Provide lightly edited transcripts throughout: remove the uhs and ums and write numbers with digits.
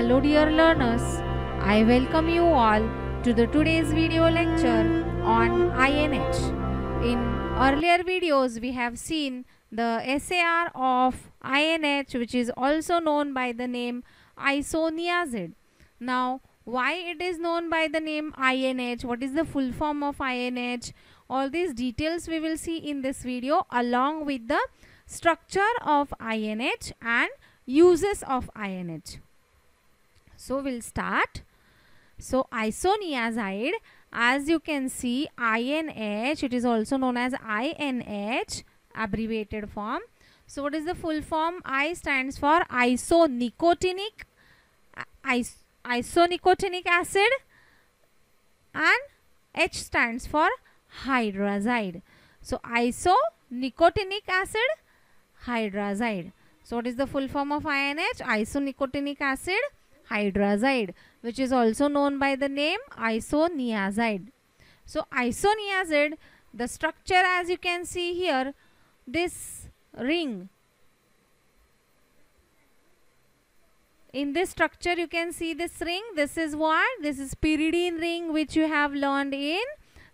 Hello dear learners, I welcome you all to the today's video lecture on INH. In earlier videos we have seen the SAR of INH, which is also known by the name isoniazid. Now why it is known by the name INH, what is the full form of INH, all these details we will see in this video along with the structure of INH and uses of INH. So we'll start. So isoniazide, as you can see, INH, it is also known as INH, abbreviated form. So what is the full form? I stands for isonicotinic acid and H stands for hydrazide. So isonicotinic acid, hydrazide. So what is the full form of INH? Isonicotinic acid hydrazide, which is also known by the name isoniazide. So isoniazide, the structure as you can see here, this ring. In this structure you can see this ring. This is what? This is pyridine ring, which you have learned in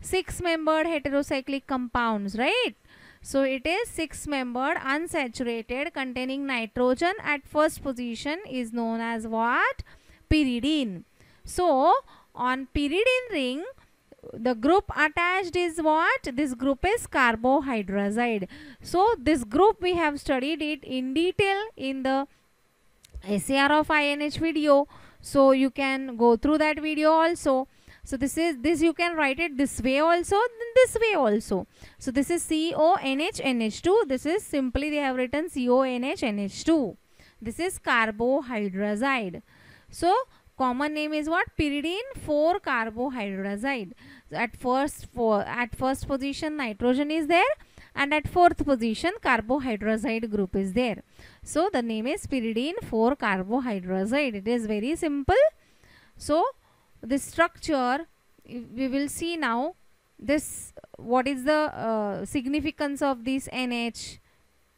6-membered heterocyclic compounds, right? So it is 6-membered unsaturated containing nitrogen at first position is known as what? Pyridine. So on pyridine ring, the group attached is what? This group is carbohydrazide. So this group we have studied it in detail in the SAR of INH video. So you can go through that video also. So this you can write it this way also, this way also. So this is CONH-NH2. This is simply they have written CONH-NH2. This is carbohydrazide. So common name is what? Pyridine 4-carbohydrazide. So at first position nitrogen is there, and at fourth position carbohydrazide group is there. So the name is pyridine 4-carbohydrazide. It is very simple. So this structure we will see now. This, what is the significance of this NH?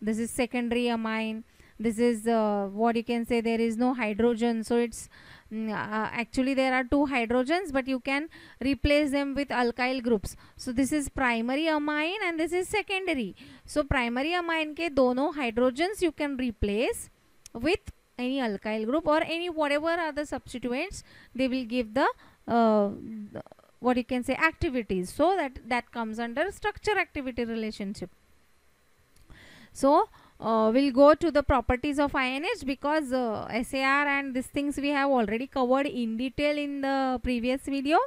This is secondary amine. This is what you can say, there is no hydrogen, so it's actually there are 2 hydrogens, but you can replace them with alkyl groups. So this is primary amine and this is secondary. So primary amine ke dono hydrogens you can replace with any alkyl group or any whatever are the substituents, they will give the what you can say activities. So that comes under structure activity relationship. So we'll go to the properties of INH because SAR and these things we have already covered in detail in the previous video.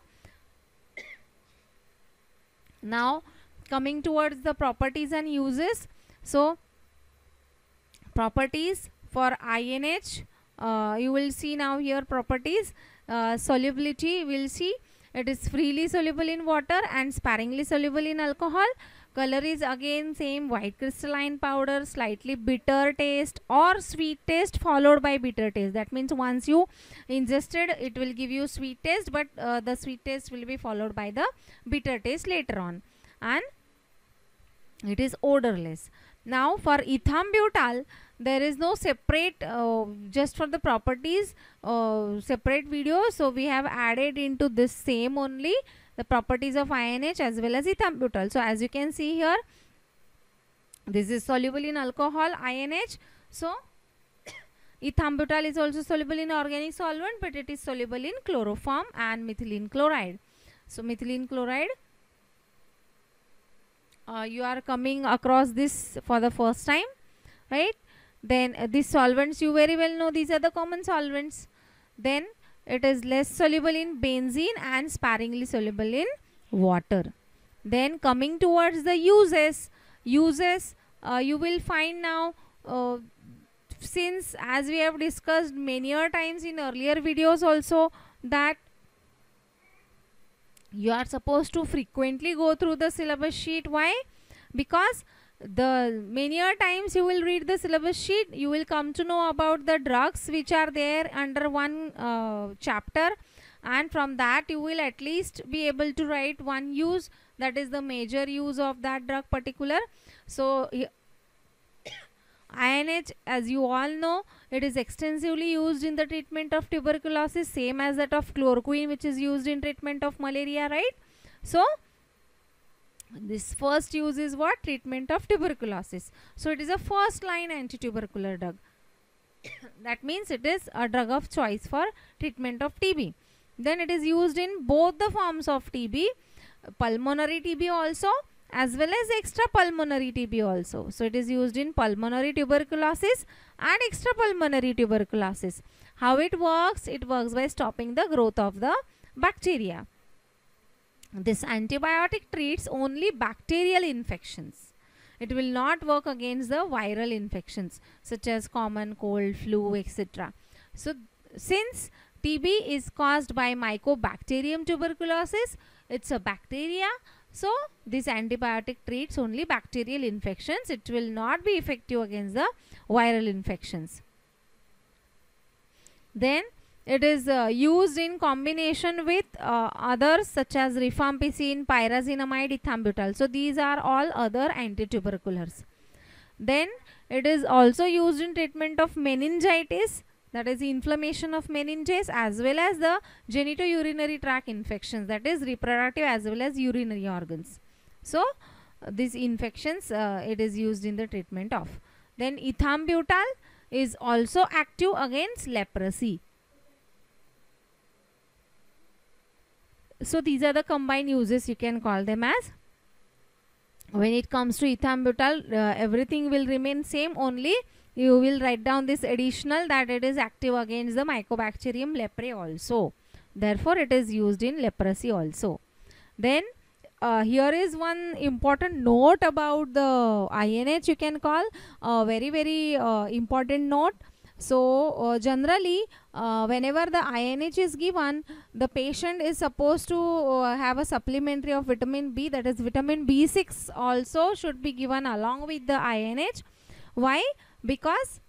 Now coming towards the properties and uses. So properties for INH, you will see now here properties. Solubility, we will see it is freely soluble in water and sparingly soluble in alcohol. Color is again same, white crystalline powder, slightly bitter taste or sweet taste followed by bitter taste. That means once you ingested it will give you sweet taste, but the sweet taste will be followed by the bitter taste later on, and it is odorless. Now for ethambutol, there is no separate just for the properties separate video, so we have added into this same only the properties of INH as well as ethambutol. So as you can see here, this is soluble in alcohol, INH. So ethambutol is also soluble in organic solvent, but it is soluble in chloroform and methylene chloride. So methylene chloride, you are coming across this for the first time, right? Then these solvents you very well know, these are the common solvents. Then it is less soluble in benzene and sparingly soluble in water. Then coming towards the uses, you will find now, since as we have discussed many times in earlier videos also, that you are supposed to frequently go through the syllabus sheet. Why? Because the many times you will read the syllabus sheet, you will come to know about the drugs which are there under one chapter, and from that you will at least be able to write one use, that is the major use of that drug particular. So INH, as you all know, It is extensively used in the treatment of tuberculosis, same as that of chloroquine, which is used in treatment of malaria, right? So this first use is what? Treatment of tuberculosis. So it is a first line anti-tubercular drug. That means it is a drug of choice for treatment of TB. Then it is used in both the forms of TB, pulmonary TB also, as well as extrapulmonary TB also. So it is used in pulmonary tuberculosis and extrapulmonary tuberculosis. How it works? It works by stopping the growth of the bacteria. This antibiotic treats only bacterial infections. It will not work against the viral infections such as common cold, flu, etc. So since TB is caused by Mycobacterium tuberculosis, it's a bacteria. So this antibiotic treats only bacterial infections. It will not be effective against the viral infections. Then it is used in combination with others such as rifampicin, pyrazinamide, ethambutol. So these are all other anti-tuberculars. Then it is also used in treatment of meningitis, that is inflammation of meninges, as well as the genitourinary tract infections, that is reproductive as well as urinary organs. So these infections it is used in the treatment of. Then ethambutol is also active against leprosy. So these are the combined uses, you can call them as. When it comes to ethambutol, everything will remain same, only you will write down this additional that it is active against the Mycobacterium leprae also. Therefore it is used in leprosy also. Then here is one important note about the INH, you can call very important note. So generally whenever the INH is given, the patient is supposed to have a supplementary of vitamin B, that is vitamin B6 also should be given along with the INH. Why? Because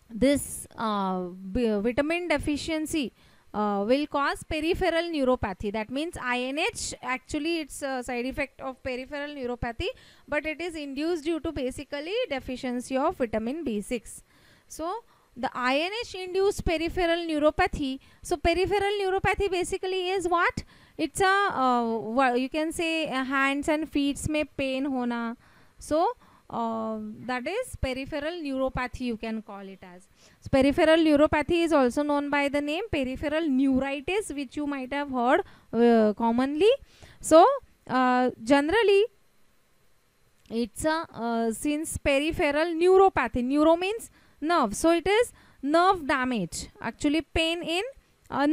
this vitamin deficiency will cause peripheral neuropathy. That means INH, actually it's a side effect of peripheral neuropathy, but it is induced due to basically deficiency of vitamin B6. So the INH induced peripheral neuropathy. So peripheral neuropathy basically is what? It's a you can say hands and feet may pain hona. So that is peripheral neuropathy, you can call it as. So peripheral neuropathy is also known by the name peripheral neuritis, which you might have heard commonly. So generally it's a since peripheral neuropathy, neuro means nerve, so it is nerve damage, actually pain in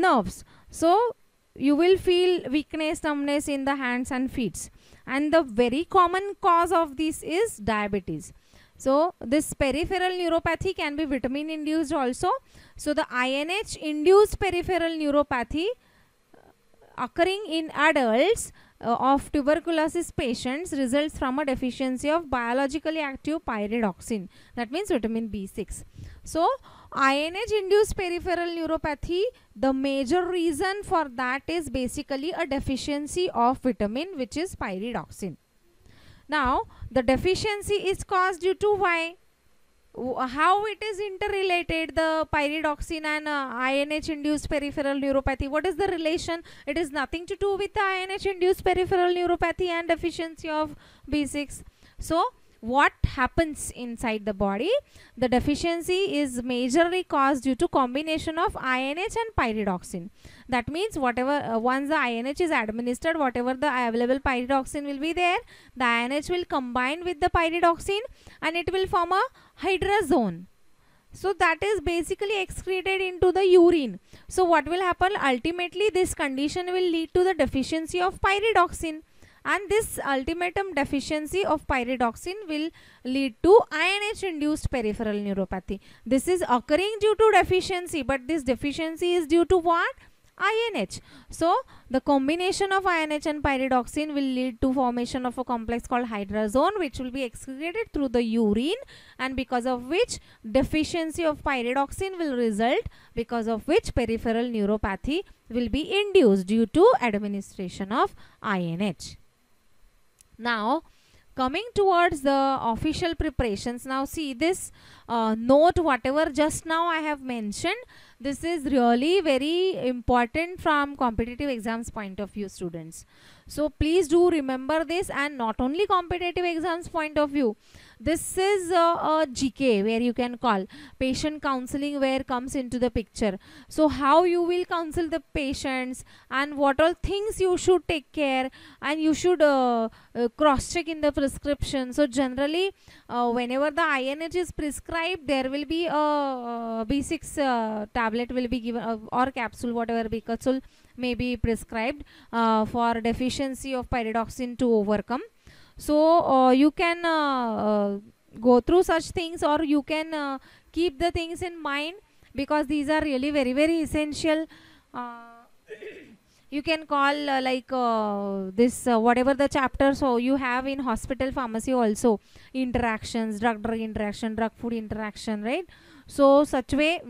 nerves. So you will feel weakness, numbness in the hands and feet, and the very common cause of this is diabetes. So this peripheral neuropathy can be vitamin induced also. So the INH induced peripheral neuropathy occurring in adults of tuberculosis patients results from a deficiency of biologically active pyridoxine, that means vitamin B6. So INH induced peripheral neuropathy, the major reason for that is basically a deficiency of vitamin, which is pyridoxine. Now the deficiency is caused due to why? How it is interrelated, the pyridoxine and INH induced peripheral neuropathy? What is the relation? It is nothing to do with the INH induced peripheral neuropathy and deficiency of B6. So what happens inside the body? The deficiency is majorly caused due to combination of INH and pyridoxine. That means whatever once the INH is administered, whatever the available pyridoxine will be there, the INH will combine with the pyridoxine and it will form a hydrazone. So that is basically excreted into the urine. So what will happen? Ultimately this condition will lead to the deficiency of pyridoxine, and this ultimatum deficiency of pyridoxine will lead to INH induced peripheral neuropathy. This is occurring due to deficiency, but this deficiency is due to what? INH. So the combination of INH and pyridoxine will lead to formation of a complex called hydrazone, which will be excreted through the urine, and because of which deficiency of pyridoxine will result, because of which peripheral neuropathy will be induced due to administration of INH. Now Coming towards the official preparations, now see this note, whatever just now I have mentioned, this is really very important from competitive exams point of view, students. So please do remember this, and not only competitive exams point of view, this is a GK where you can call patient counseling, where comes into the picture. So how you will counsel the patients, and what all things you should take care, and you should cross check in the prescription. So generally whenever the INH is prescribed, there will be a B6 tablet will be given, or capsule, whatever B capsule may be prescribed for deficiency of pyridoxine to overcome. So you can go through such things, or you can keep the things in mind, because these are really very very essential. You can call this whatever the chapter so you have in hospital pharmacy also, interactions, drug drug interaction, drug food interaction, right? So such way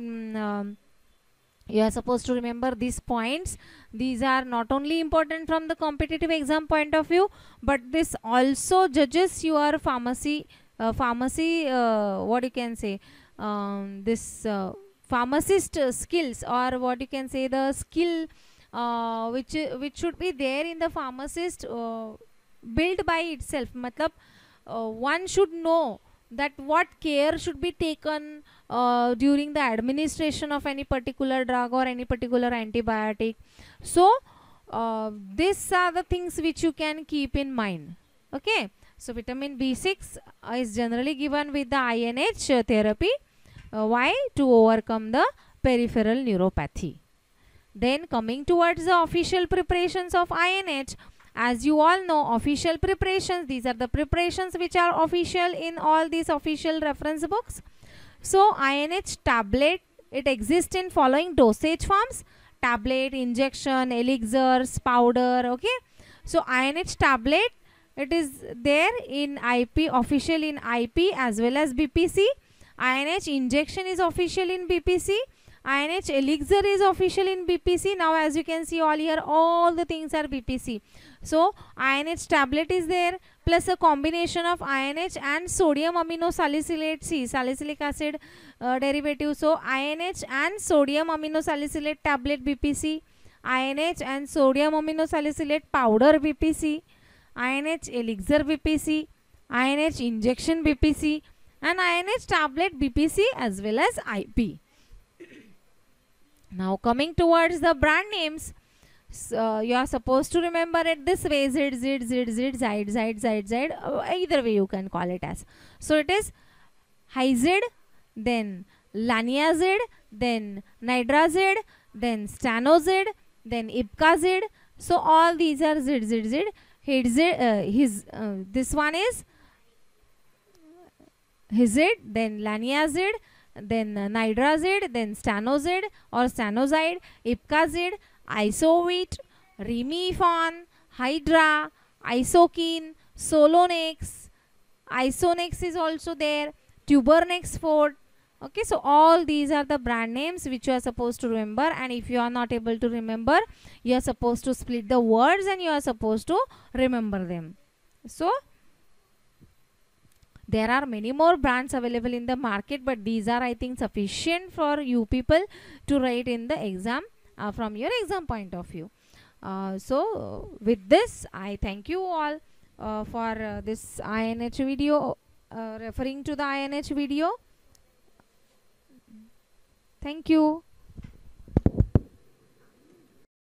you are supposed to remember these points. These are not only important from the competitive exam point of view, but this also judges your pharmacy what you can say, this pharmacist skills, or what you can say, the skill which should be there in the pharmacist built by itself. Matlab one should know that what care should be taken during the administration of any particular drug or any particular antibiotic. So these are the things which you can keep in mind. Okay, so vitamin B6 is generally given with the INH therapy. Why? To overcome the peripheral neuropathy. Then coming towards the official preparations of INH, as you all know, official preparations, these are the preparations which are official in all these official reference books. So INH tablet, it exists in following dosage forms: tablet, injection, elixirs, powder. Okay, so INH tablet, it is there in IP, official in IP as well as BPC. INH injection is official in BPC. INH elixir is official in BPC. Now as you can see all here, all the things are BPC. So INH tablet is there, plus a combination of INH and sodium aminosalicylate C, salicylic acid derivative. So INH and sodium aminosalicylate tablet BPC, INH and sodium aminosalicylate powder BPC, INH elixir BPC, INH injection BPC, and INH tablet BPC as well as IP. Now coming towards the brand names, you are supposed to remember it this way: Z, Z, Z, Z, Z, Z, Z, Z. Either way you can call it as. So it is Hyzid, then Laniazid, then Nidrazid, then Stanozid, then Ibcazid. So all these are Z, Z, Z. This one is Hyzid, then Laniazid, then Nidrazid, then Stanozid or Stanozide, Ibcazid, Isovit, Remifon, Hydra, Isokine, Solonex, Isonex is also there, Tubernex Fort. Okay, so all these are the brand names which you are supposed to remember, and if you are not able to remember, you are supposed to split the words and you are supposed to remember them. So there are many more brands available in the market, but these are, I think, sufficient for you people to write in the exam from your exam point of view. So with this, I thank you all for this INH video, referring to the INH video. Thank you.